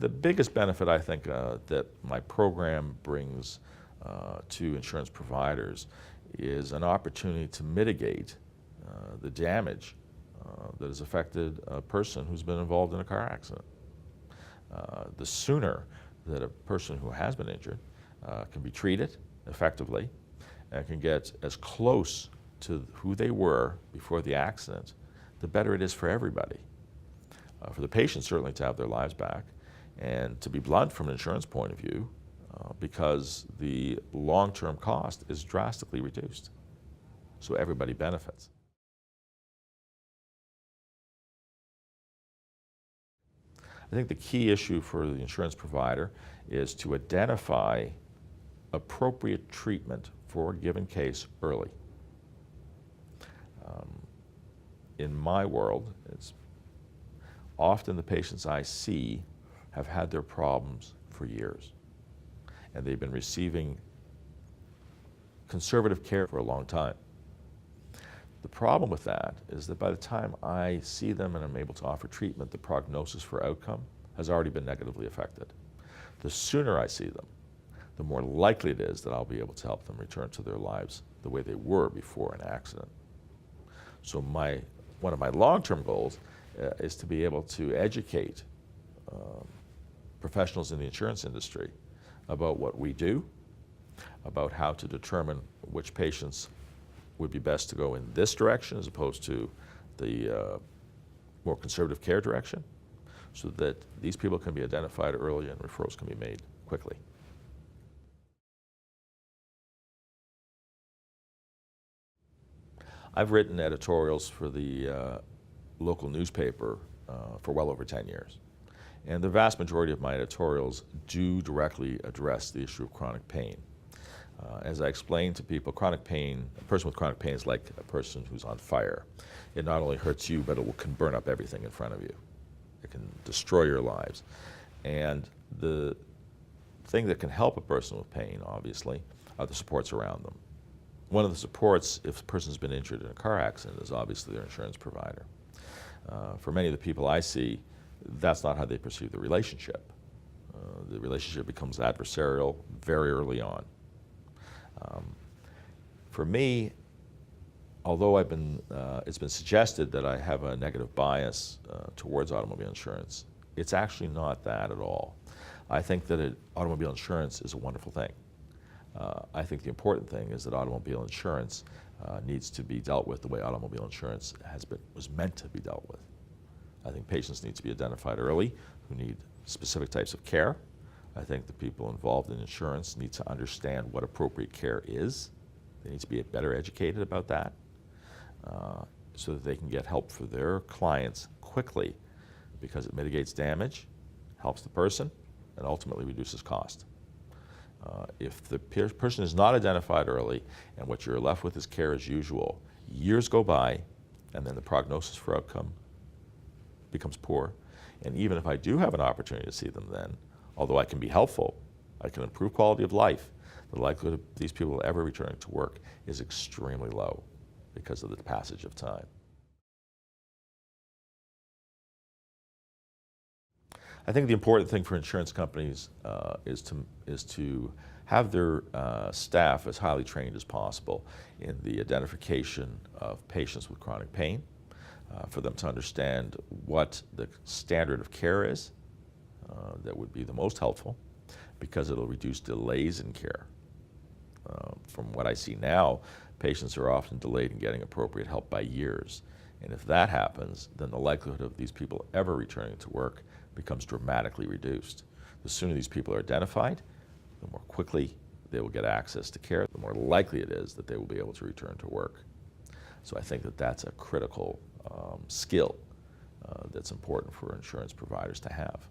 The biggest benefit I think that my program brings to insurance providers is an opportunity to mitigate the damage that has affected a person who's been involved in a car accident. The sooner that a person who has been injured can be treated effectively and can get as close to who they were before the accident, the better it is for everybody. For the patient, certainly, to have their lives back, and to be blunt from an insurance point of view, because the long-term cost is drastically reduced. So everybody benefits. I think the key issue for the insurance provider is to identify appropriate treatment for a given case early. In my world, it's often the patients I see have had their problems for years, and they've been receiving conservative care for a long time. The problem with that is that by the time I see them and I'm able to offer treatment, the prognosis for outcome has already been negatively affected. The sooner I see them, the more likely it is that I'll be able to help them return to their lives the way they were before an accident. So one of my long-term goals is to be able to educate professionals in the insurance industry about what we do, about how to determine which patients would be best to go in this direction as opposed to the more conservative care direction, so that these people can be identified early and referrals can be made quickly. I've written editorials for the local newspaper for well over 10 years. And the vast majority of my editorials do directly address the issue of chronic pain. As I explain to people, chronic pain, a person with chronic pain is like a person who's on fire. It not only hurts you, but it can burn up everything in front of you. It can destroy your lives. And the thing that can help a person with pain, obviously, are the supports around them. One of the supports, if a person's been injured in a car accident, is obviously their insurance provider. For many of the people I see, that's not how they perceive the relationship. The relationship becomes adversarial very early on. For me, although it's been suggested that I have a negative bias towards automobile insurance, it's actually not that at all. I think that automobile insurance is a wonderful thing. I think the important thing is that automobile insurance needs to be dealt with the way automobile insurance was meant to be dealt with. I think patients need to be identified early who need specific types of care. I think the people involved in insurance need to understand what appropriate care is. They need to be better educated about that so that they can get help for their clients quickly, because it mitigates damage, helps the person, and ultimately reduces cost. If the person is not identified early and what you're left with is care as usual, years go by and then the prognosis for outcome becomes poor. And even if I do have an opportunity to see them then, although I can be helpful, I can improve quality of life, the likelihood of these people ever returning to work is extremely low because of the passage of time. I think the important thing for insurance companies is to have their staff as highly trained as possible in the identification of patients with chronic pain, for them to understand what the standard of care is that would be the most helpful, because it'll reduce delays in care. From what I see now, patients are often delayed in getting appropriate help by years. And if that happens, then the likelihood of these people ever returning to work becomes dramatically reduced. The sooner these people are identified, the more quickly they will get access to care, the more likely it is that they will be able to return to work. So I think that that's a critical skill that's important for insurance providers to have.